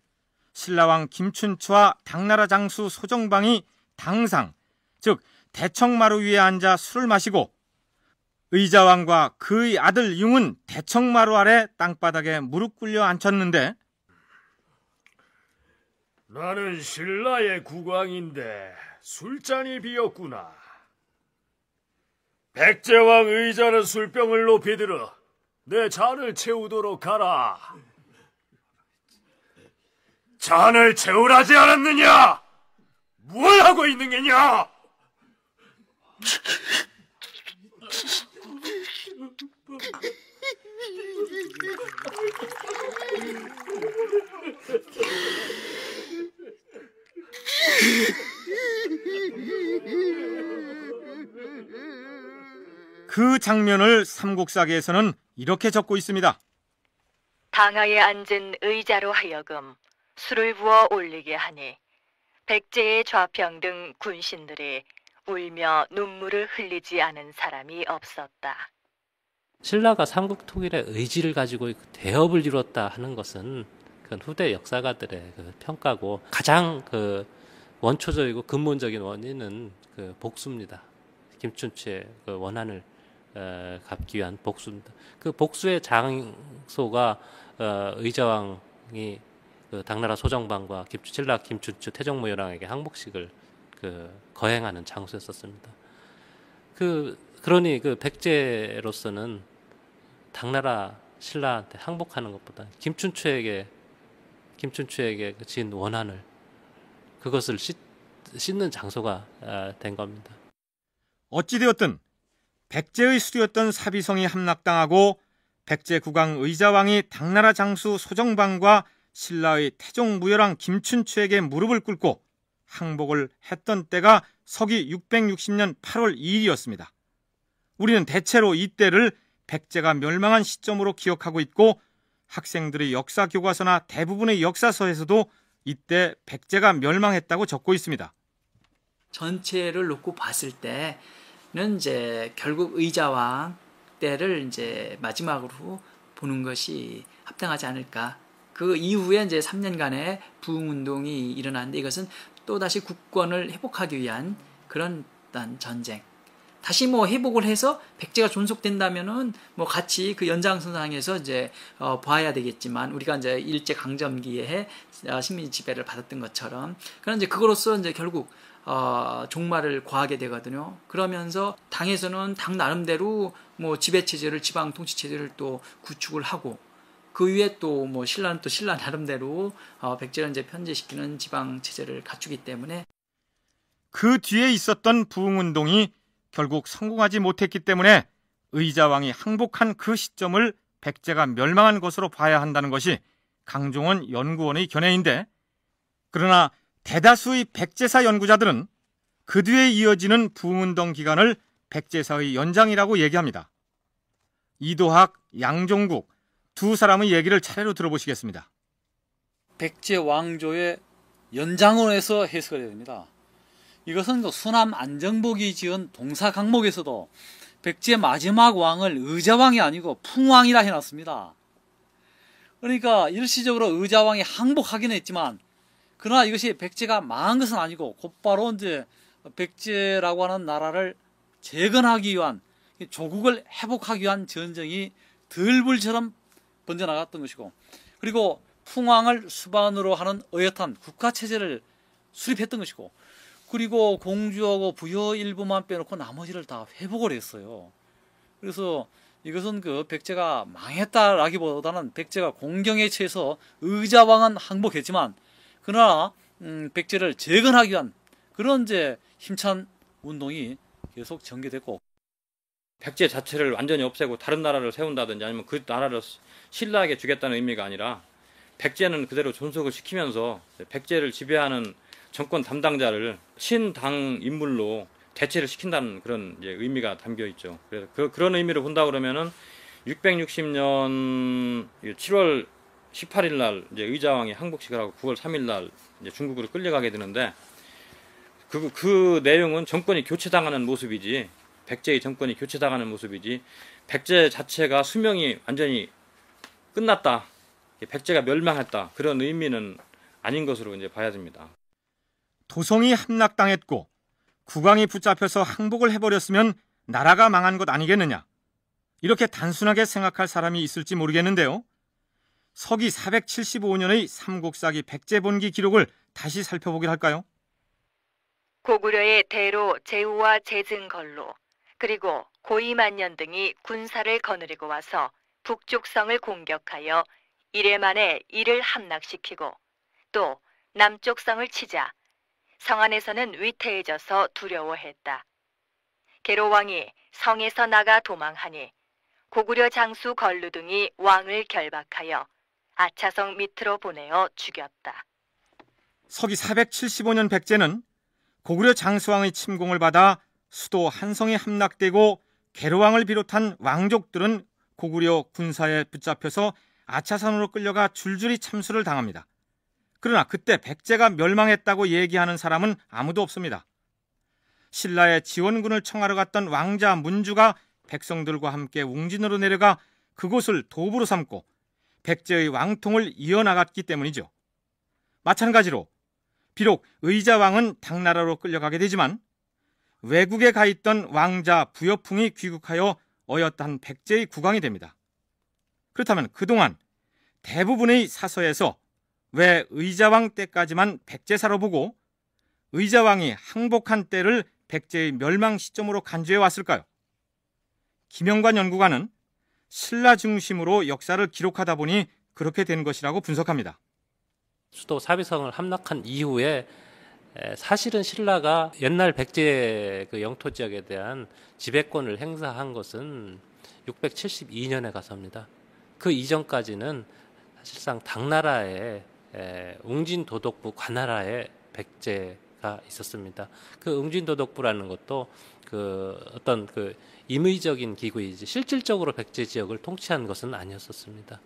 신라왕 김춘추와 당나라 장수 소정방이 당상, 즉 대청마루 위에 앉아 술을 마시고 의자왕과 그의 아들 융은 대청마루 아래 땅바닥에 무릎 꿇려 앉혔는데, 나는 신라의 국왕인데 술잔이 비었구나. 백제왕 의자는 술병을 높이 들어 내 잔을 채우도록 하라. 잔을 채우라지 않았느냐? 뭘 하고 있는 게냐? 그 장면을 삼국사기에서는 이렇게 적고 있습니다. 당하에 앉은 의자로 하여금 술을 부어 올리게 하니 백제의 좌평 등 군신들이 울며 눈물을 흘리지 않은 사람이 없었다. 신라가 삼국 통일의 의지를 가지고 대업을 이뤘다 하는 것은 그 후대 역사가들의 그 평가고, 가장 그 원초적이고 근본적인 원인은 그 복수입니다. 김춘추의 그 원한을 갚기 위한 복수입니다. 그 복수의 장소가 의자왕이 그 당나라 소정방과 신라 김춘추 태종무열왕에게 항복식을 그 거행하는 장소였었습니다. 그러니 그 백제로서는 당나라 신라한테 항복하는 것보다 김춘추에게 진 원한을, 그것을 씻는 장소가 된 겁니다. 어찌되었든 백제의 수리였던 사비성이 함락당하고 백제 국왕 의자왕이 당나라 장수 소정방과 신라의 태종무열왕 김춘추에게 무릎을 꿇고 항복을 했던 때가 서기 660년 8월 2일이었습니다. 우리는 대체로 이때를 백제가 멸망한 시점으로 기억하고 있고, 학생들의 역사 교과서나 대부분의 역사서에서도 이때 백제가 멸망했다고 적고 있습니다. 전체를 놓고 봤을 때는 이제 결국 의자왕 때를 이제 마지막으로 보는 것이 합당하지 않을까. 그 이후에 이제 3년간의 부흥운동이 일어났는데, 이것은 또다시 국권을 회복하기 위한 그런 전쟁. 다시 뭐 회복을 해서 백제가 존속된다면은 뭐 같이 그 연장선상에서 이제 봐야 되겠지만, 우리가 이제 일제 강점기에 식민 지배를 받았던 것처럼, 그런 이제 그거로서 이제 결국 종말을 구하게 되거든요. 그러면서 당에서는 당 나름대로 뭐 지배 체제를, 지방 통치 체제를 또 구축을 하고, 그 위에 또 뭐 신라는 또 신라 나름대로 백제를 이제 편제시키는 지방 체제를 갖추기 때문에, 그 뒤에 있었던 부흥운동이 결국 성공하지 못했기 때문에 의자왕이 항복한 그 시점을 백제가 멸망한 것으로 봐야 한다는 것이 강종원 연구원의 견해인데, 그러나 대다수의 백제사 연구자들은 그 뒤에 이어지는 부흥운동 기간을 백제사의 연장이라고 얘기합니다. 이도학, 양종국 두 사람의 얘기를 차례로 들어보시겠습니다. 백제 왕조의 연장으로 해서 해석을 해야 됩니다. 이것은 그 수남 안정복이 지은 동사 강목에서도 백제 마지막 왕을 의자왕이 아니고 풍왕이라 해놨습니다. 그러니까 일시적으로 의자왕이 항복하긴 했지만, 그러나 이것이 백제가 망한 것은 아니고 곧바로 이제 백제라고 하는 나라를 재건하기 위한, 조국을 회복하기 위한 전쟁이 들불처럼 번져나갔던 것이고, 그리고 풍왕을 수반으로 하는 어엿한 국가체제를 수립했던 것이고, 그리고 공주하고 부여 일부만 빼놓고 나머지를 다 회복을 했어요. 그래서 이것은 그 백제가 망했다라기보다는 백제가 공경에 처해서 의자왕은 항복했지만, 그러나 백제를 재건하기 위한 그런 이제 힘찬 운동이 계속 전개됐고, 백제 자체를 완전히 없애고 다른 나라를 세운다든지 아니면 그 나라를 신라에게 주겠다는 의미가 아니라, 백제는 그대로 존속을 시키면서 백제를 지배하는 정권 담당자를 신당 인물로 대체를 시킨다는 그런 이제 의미가 담겨 있죠. 그래서 그런 의미로 본다 그러면은 660년 7월 18일 날 이제 의자왕이 항복식을 하고 9월 3일 날 이제 중국으로 끌려가게 되는데 그 내용은 정권이 교체당하는 모습이지, 백제의 정권이 교체당하는 모습이지, 백제 자체가 수명이 완전히 끝났다, 백제가 멸망했다, 그런 의미는 아닌 것으로 이제 봐야 됩니다. 도성이 함락당했고 국왕이 붙잡혀서 항복을 해버렸으면 나라가 망한 것 아니겠느냐, 이렇게 단순하게 생각할 사람이 있을지 모르겠는데요. 서기 475년의 삼국사기 백제본기 기록을 다시 살펴보기로 할까요? 고구려의 대로 제후와 제증걸로 그리고 고이만년 등이 군사를 거느리고 와서 북쪽 성을 공격하여 이래 만에 이를 함락시키고 또 남쪽 성을 치자 성 안에서는 위태해져서 두려워했다. 계로왕이 성에서 나가 도망하니 고구려 장수 걸루 등이 왕을 결박하여 아차성 밑으로 보내어 죽였다. 서기 475년 백제는 고구려 장수왕의 침공을 받아 수도 한성이 함락되고 계로왕을 비롯한 왕족들은 고구려 군사에 붙잡혀서 아차산으로 끌려가 줄줄이 참수를 당합니다. 그러나 그때 백제가 멸망했다고 얘기하는 사람은 아무도 없습니다. 신라의 지원군을 청하러 갔던 왕자 문주가 백성들과 함께 웅진으로 내려가 그곳을 도부로 삼고 백제의 왕통을 이어나갔기 때문이죠. 마찬가지로 비록 의자왕은 당나라로 끌려가게 되지만 외국에 가 있던 왕자 부여풍이 귀국하여 어엿한 백제의 국왕이 됩니다. 그렇다면 그동안 대부분의 사서에서 왜 의자왕 때까지만 백제사로 보고 의자왕이 항복한 때를 백제의 멸망 시점으로 간주해 왔을까요? 김영관 연구관은 신라 중심으로 역사를 기록하다 보니 그렇게 된 것이라고 분석합니다. 수도 사비성을 함락한 이후에 사실은 신라가 옛날 백제 그 영토 지역에 대한 지배권을 행사한 것은 672년에 가서입니다. 그 이전까지는 사실상 당나라의 웅진도독부 관나라에 백제가 있었습니다. 그 웅진도독부라는 것도 그 어떤 그 임의적인 기구이지 실질적으로 백제 지역을 통치한 것은 아니었었습니다.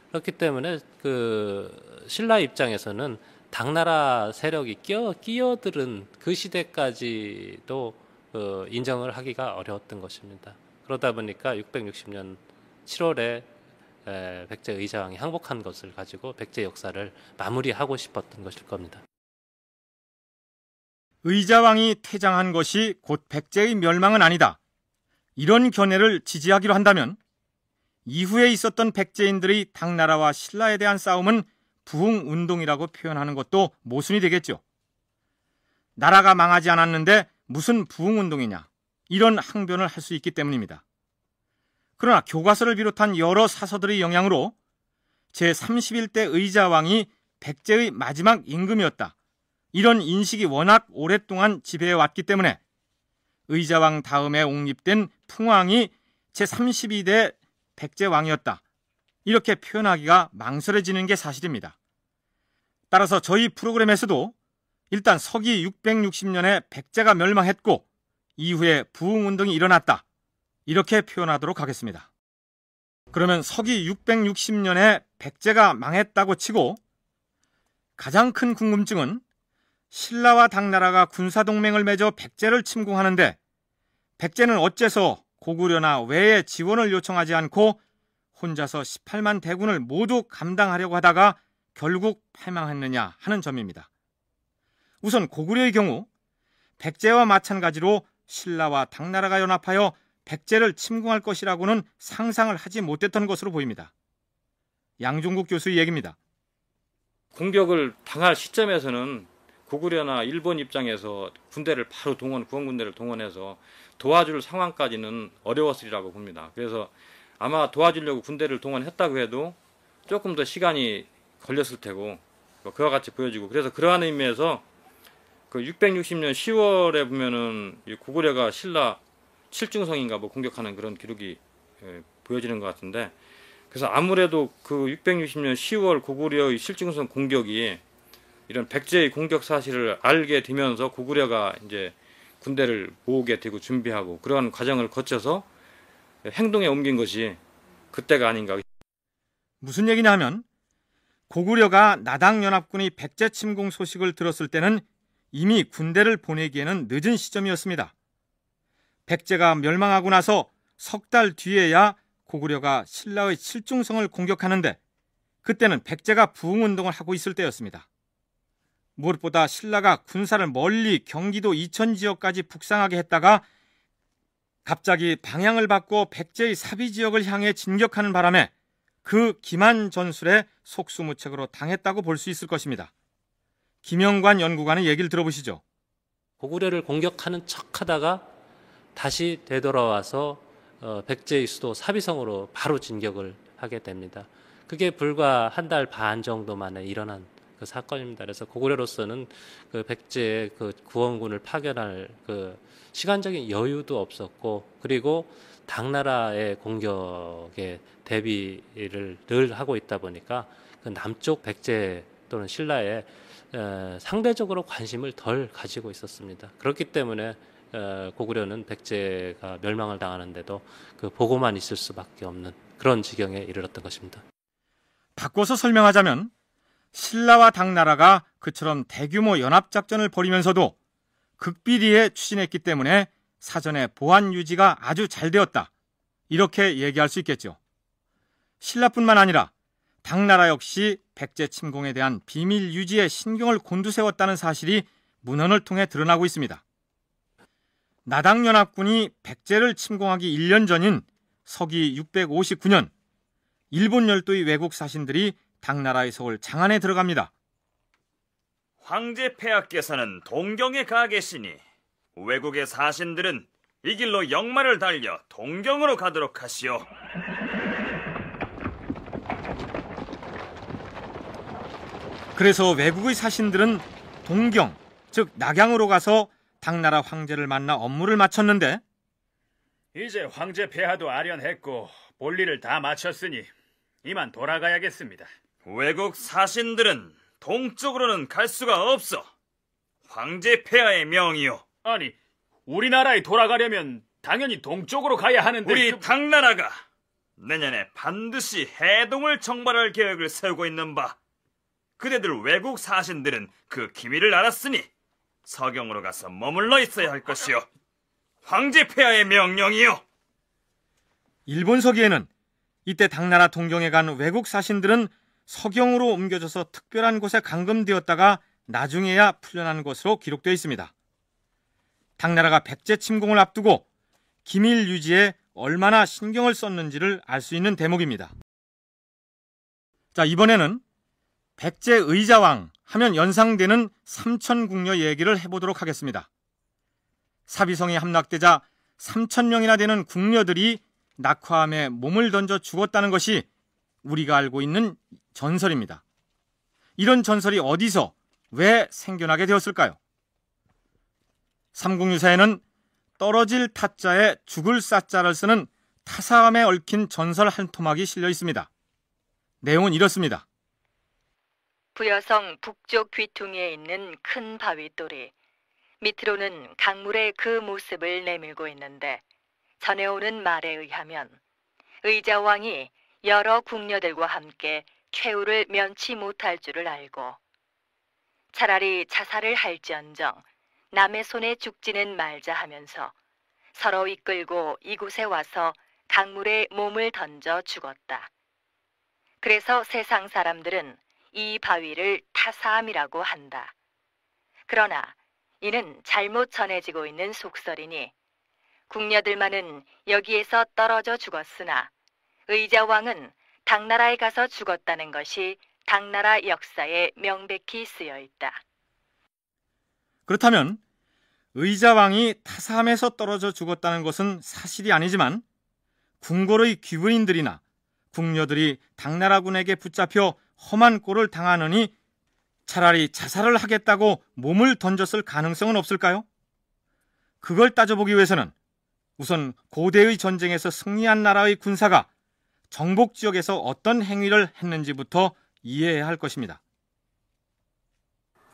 그렇기 때문에 그 신라 입장에서는 당나라 세력이 끼어들은 그 시대까지도 인정을 하기가 어려웠던 것입니다. 그러다 보니까 660년 7월에 백제 의자왕이 항복한 것을 가지고 백제 역사를 마무리하고 싶었던 것일 겁니다. 의자왕이 퇴장한 것이 곧 백제의 멸망은 아니다, 이런 견해를 지지하기로 한다면 이후에 있었던 백제인들의 당나라와 신라에 대한 싸움은 부흥운동이라고 표현하는 것도 모순이 되겠죠. 나라가 망하지 않았는데 무슨 부흥운동이냐, 이런 항변을 할 수 있기 때문입니다. 그러나 교과서를 비롯한 여러 사서들의 영향으로 제31대 의자왕이 백제의 마지막 임금이었다, 이런 인식이 워낙 오랫동안 지배해왔기 때문에 의자왕 다음에 옹립된 풍왕이 제32대 백제왕이었다, 이렇게 표현하기가 망설여지는 게 사실입니다. 따라서 저희 프로그램에서도 일단 서기 660년에 백제가 멸망했고 이후에 부흥운동이 일어났다, 이렇게 표현하도록 하겠습니다. 그러면 서기 660년에 백제가 망했다고 치고 가장 큰 궁금증은 신라와 당나라가 군사동맹을 맺어 백제를 침공하는데 백제는 어째서 고구려나 외의 지원을 요청하지 않고 혼자서 18만 대군을 모두 감당하려고 하다가 결국 패망했느냐 하는 점입니다. 우선 고구려의 경우 백제와 마찬가지로 신라와 당나라가 연합하여 백제를 침공할 것이라고는 상상을 하지 못했던 것으로 보입니다. 양종국 교수의 얘기입니다. 공격을 당할 시점에서는 고구려나 일본 입장에서 군대를 바로 구원군대를 동원해서 도와줄 상황까지는 어려웠으리라고 봅니다. 그래서 아마 도와주려고 군대를 동원했다고 해도 조금 더 시간이 걸렸을 테고 그와 같이 보여지고, 그래서 그러한 의미에서 그 660년 10월에 보면은 고구려가 신라 칠중성인가 뭐 공격하는 그런 기록이 보여지는 것 같은데, 그래서 아무래도 그 660년 10월 고구려의 칠중성 공격이 이런 백제의 공격 사실을 알게 되면서 고구려가 이제 군대를 모으게 되고 준비하고 그러한 과정을 거쳐서 행동에 옮긴 것이 그때가 아닌가. 무슨 얘기냐 하면 고구려가 나당연합군의 백제 침공 소식을 들었을 때는 이미 군대를 보내기에는 늦은 시점이었습니다. 백제가 멸망하고 나서 석 달 뒤에야 고구려가 신라의 칠중성을 공격하는데 그때는 백제가 부흥운동을 하고 있을 때였습니다. 무엇보다 신라가 군사를 멀리 경기도 이천 지역까지 북상하게 했다가 갑자기 방향을 바꿔 백제의 사비 지역을 향해 진격하는 바람에 그 기만 전술에 속수무책으로 당했다고 볼 수 있을 것입니다. 김영관 연구관의 얘기를 들어보시죠. 고구려를 공격하는 척하다가 다시 되돌아와서 백제의 수도 사비성으로 바로 진격을 하게 됩니다. 그게 불과 한 달 반 정도 만에 일어난 그 사건입니다. 그래서 고구려로서는 그 백제의 그 구원군을 파견할 그 시간적인 여유도 없었고, 그리고 당나라의 공격에 대비를 늘 하고 있다 보니까 그 남쪽 백제 또는 신라에 상대적으로 관심을 덜 가지고 있었습니다. 그렇기 때문에 고구려는 백제가 멸망을 당하는데도 그 보고만 있을 수밖에 없는 그런 지경에 이르렀던 것입니다. 바꿔서 설명하자면 신라와 당나라가 그처럼 대규모 연합작전을 벌이면서도 극비리에 추진했기 때문에 사전에 보안 유지가 아주 잘 되었다, 이렇게 얘기할 수 있겠죠. 신라뿐만 아니라 당나라 역시 백제 침공에 대한 비밀 유지에 신경을 곤두세웠다는 사실이 문헌을 통해 드러나고 있습니다. 나당연합군이 백제를 침공하기 1년 전인 서기 659년 일본 열도의 외국 사신들이 당나라의 서울 장안에 들어갑니다. 황제 폐하께서는 동경에 가 계시니 외국의 사신들은 이 길로 역마를 달려 동경으로 가도록 하시오. 그래서 외국의 사신들은 동경, 즉 낙양으로 가서 당나라 황제를 만나 업무를 마쳤는데, 이제 황제 폐하도 아련했고 볼일을 다 마쳤으니 이만 돌아가야겠습니다. 외국 사신들은 동쪽으로는 갈 수가 없어. 황제 폐하의 명이요. 아니, 우리나라에 돌아가려면 당연히 동쪽으로 가야 하는데 우리 당나라가 내년에 반드시 해동을 정발할 계획을 세우고 있는 바, 그대들 외국 사신들은 그 기밀을 알았으니 서경으로 가서 머물러 있어야 할 것이요. 황제 폐하의 명령이요. 일본 서기에는 이때 당나라 동경에 간 외국 사신들은 서경으로 옮겨져서 특별한 곳에 감금되었다가 나중에야 풀려난 것으로 기록되어 있습니다. 당나라가 백제 침공을 앞두고 기밀 유지에 얼마나 신경을 썼는지를 알 수 있는 대목입니다. 자, 이번에는 백제 의자왕 하면 연상되는 삼천궁녀 얘기를 해보도록 하겠습니다. 사비성이 함락되자 3,000명이나 되는 궁녀들이 낙화암에 몸을 던져 죽었다는 것이 우리가 알고 있는 전설입니다. 이런 전설이 어디서 왜 생겨나게 되었을까요? 삼국유사에는 떨어질 타자에 죽을 사자를 쓰는 타사암에 얽힌 전설 한 토막이 실려 있습니다. 내용은 이렇습니다. 부여성 북쪽 귀퉁이에 있는 큰 바위돌이 밑으로는 강물의 그 모습을 내밀고 있는데, 전해오는 말에 의하면 의자왕이 여러 궁녀들과 함께 최후를 면치 못할 줄을 알고 차라리 자살을 할지언정 남의 손에 죽지는 말자 하면서 서로 이끌고 이곳에 와서 강물에 몸을 던져 죽었다. 그래서 세상 사람들은 이 바위를 타사암이라고 한다. 그러나 이는 잘못 전해지고 있는 속설이니 궁녀들만은 여기에서 떨어져 죽었으나 의자왕은 당나라에 가서 죽었다는 것이 당나라 역사에 명백히 쓰여 있다. 그렇다면 의자왕이 타사암에서 떨어져 죽었다는 것은 사실이 아니지만 궁궐의 귀부인들이나 궁녀들이 당나라군에게 붙잡혀 험한 꼴을 당하느니 차라리 자살을 하겠다고 몸을 던졌을 가능성은 없을까요? 그걸 따져보기 위해서는 우선 고대의 전쟁에서 승리한 나라의 군사가 정복 지역에서 어떤 행위를 했는지부터 이해해야 할 것입니다.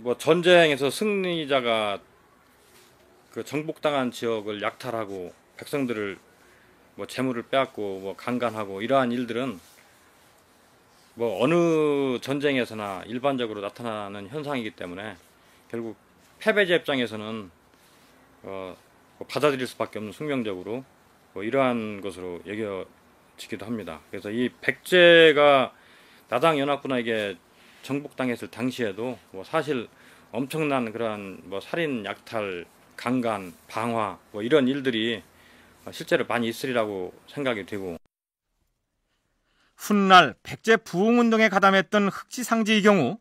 뭐 전쟁에서 승리자가 그 정복당한 지역을 약탈하고 백성들을 뭐 재물을 빼앗고 뭐 강간하고 이러한 일들은 뭐 어느 전쟁에서나 일반적으로 나타나는 현상이기 때문에 결국 패배자 입장에서는 받아들일 수밖에 없는 숙명적으로 뭐 이러한 것으로 여겨지기도 합니다. 그래서 이 백제가 나당 연합군에게 정복당했을 당시에도 뭐 사실 엄청난 그러한 뭐 살인, 약탈, 강간, 방화 뭐 이런 일들이 실제로 많이 있으리라고 생각이 되고, 훗날 백제 부흥운동에 가담했던 흑지상지의 경우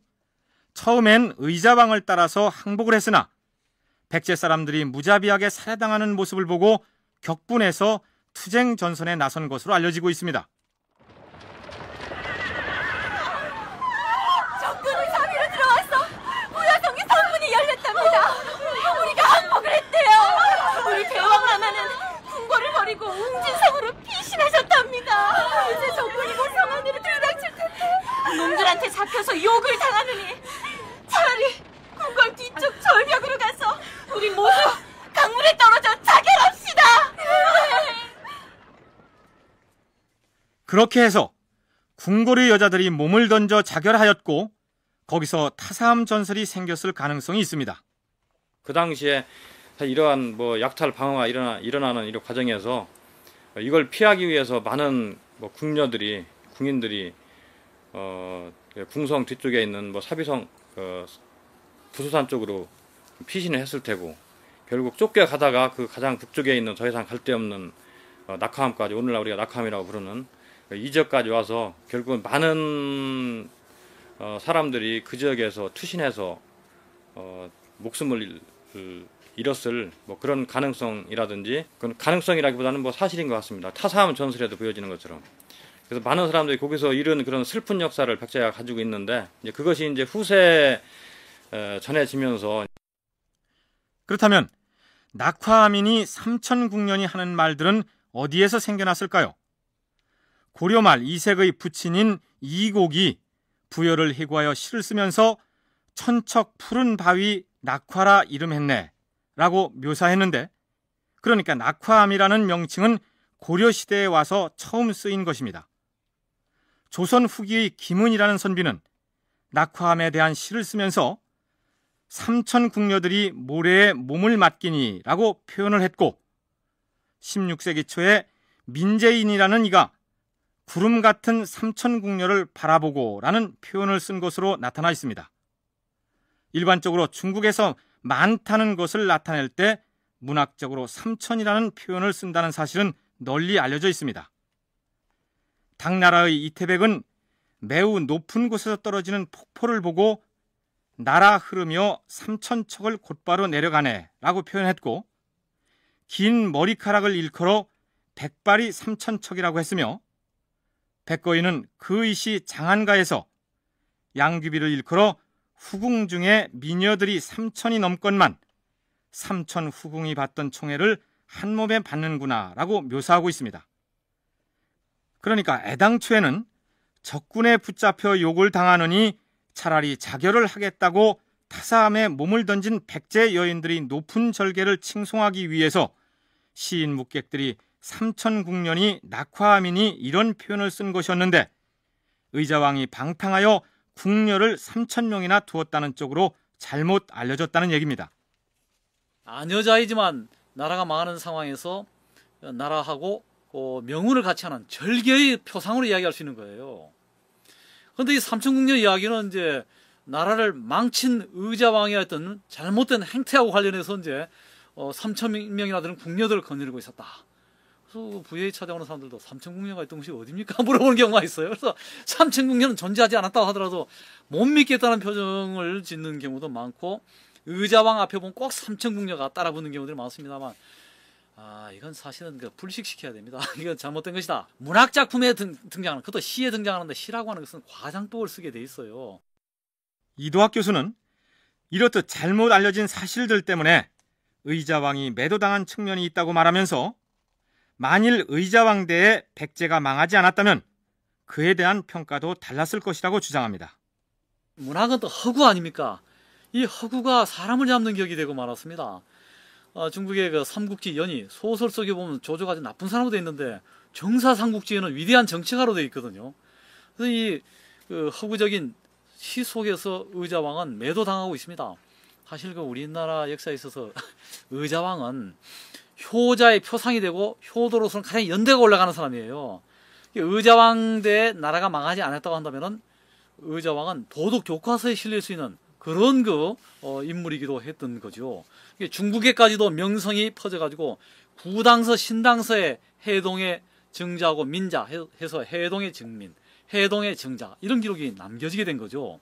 처음엔 의자왕을 따라서 항복을 했으나 백제 사람들이 무자비하게 살해당하는 모습을 보고 격분해서 투쟁 전선에 나선 것으로 알려지고 있습니다. 적군이 사비로 들어와서 무야성의 성문이 열렸답니다. 우리가 항복을 했대요. 우리 대왕 라마는 궁궐을 버리고 웅진성으로 피신하셨답니다. 이제 적군이 곧 성 안으로 들이닥칠 텐데 놈들한테 잡혀서 욕을 당하느니 차라리 궁궐 뒤쪽 절벽으로 가서 우리 모두 강물에 떨어져 자결합시다. 그렇게 해서 궁궐의 여자들이 몸을 던져 자결하였고 거기서 타사암 전설이 생겼을 가능성이 있습니다. 그 당시에 이러한 뭐 약탈 방어가 일어나는 이런 과정에서 이걸 피하기 위해서 많은 뭐 궁인들이 궁성 뒤쪽에 있는 뭐 사비성 부수산 쪽으로 피신을 했을 테고, 결국 쫓겨가다가 그 가장 북쪽에 있는 더 이상 갈 데 없는 낙화암까지, 오늘날 우리가 낙화암이라고 부르는 이 지역까지 와서 결국은 많은 사람들이 그 지역에서 투신해서 목숨을 잃었을 뭐 그런 가능성이라든지, 그건 가능성이라기보다는 뭐 사실인 것 같습니다. 타사암 전설에도 보여지는 것처럼. 그래서 많은 사람들이 거기서 잃은 그런 슬픈 역사를 백제가 가지고 있는데, 이제 그것이 이제 후세에 전해지면서. 그렇다면 낙화암이니 삼천궁년이 하는 말들은 어디에서 생겨났을까요? 고려말 이색의 부친인 이곡이 부여를 해구하여 시를 쓰면서 천척 푸른 바위 낙화라 이름했네 라고 묘사했는데, 그러니까 낙화암이라는 명칭은 고려시대에 와서 처음 쓰인 것입니다. 조선 후기의 김은이라는 선비는 낙화암에 대한 시를 쓰면서 삼천궁녀들이 모래에 몸을 맡기니 라고 표현을 했고, 16세기 초에 민재인이라는 이가 구름 같은 삼천궁녀를 바라보고 라는 표현을 쓴 것으로 나타나 있습니다. 일반적으로 중국에서 많다는 것을 나타낼 때 문학적으로 삼천이라는 표현을 쓴다는 사실은 널리 알려져 있습니다. 당나라의 이태백은 매우 높은 곳에서 떨어지는 폭포를 보고 날아 흐르며 삼천척을 곧바로 내려가네 라고 표현했고, 긴 머리카락을 일컬어 백발이 삼천척이라고 했으며, 백거인은 그 이시 장안가에서 양귀비를 일컬어 후궁 중에 미녀들이 3천이 넘건만 삼천 후궁이 받던 총애를 한 몸에 받는구나 라고 묘사하고 있습니다. 그러니까 애당초에는 적군에 붙잡혀 욕을 당하느니 차라리 자결을 하겠다고 타사암에 몸을 던진 백제 여인들이 높은 절개를 칭송하기 위해서 시인 묵객들이 삼천궁년이 낙화암이니 이런 표현을 쓴 것이었는데, 의자왕이 방탕하여 궁녀를 3,000명이나 두었다는 쪽으로 잘못 알려졌다는 얘기입니다. 아녀자이지만 나라가 망하는 상황에서 나라하고 명운을 같이 하는 절개의 표상으로 이야기할 수 있는 거예요. 그런데 이 삼천궁녀 이야기는 이제 나라를 망친 의자왕의 어떤 잘못된 행태하고 관련해서 이제 3,000명이나 되는 궁녀들을 거느리고 있었다. 그래서 부여에 찾아오는 사람들도 삼천궁녀가 있던 곳이 어딥니까? 물어보는 경우가 있어요. 그래서 삼천궁녀는 존재하지 않았다고 하더라도 못 믿겠다는 표정을 짓는 경우도 많고, 의자왕 앞에 보면 꼭 삼천궁녀가 따라붙는 경우들이 많습니다만, 이건 사실은 불식시켜야 됩니다. 이건 잘못된 것이다. 문학작품에 등장하는, 그것도 시에 등장하는데 시라고 하는 것은 과장법을 쓰게 돼 있어요. 이도학 교수는 이렇듯 잘못 알려진 사실들 때문에 의자왕이 매도당한 측면이 있다고 말하면서, 만일 의자왕대에 백제가 망하지 않았다면 그에 대한 평가도 달랐을 것이라고 주장합니다. 문학은 또 허구 아닙니까? 이 허구가 사람을 잡는 격이 되고 말았습니다. 중국의 그 삼국지 연희 소설 속에 보면 조조가 아주 나쁜 사람으로 되어 있는데 정사 삼국지에는 위대한 정치가로 되어 있거든요. 그래서 이 허구적인 시 속에서 의자왕은 매도당하고 있습니다. 사실 그 우리나라 역사에 있어서 의자왕은 효자의 표상이 되고 효도로서는 가장 연대가 올라가는 사람이에요. 의자왕 대 나라가 망하지 않았다고 한다면은 의자왕은 도덕 교과서에 실릴 수 있는 그런 인물이기도 했던 거죠. 중국에까지도 명성이 퍼져가지고 구당서, 신당서에 해동의 정자하고 민자 해서 해동의 정민, 해동의 정자 이런 기록이 남겨지게 된 거죠.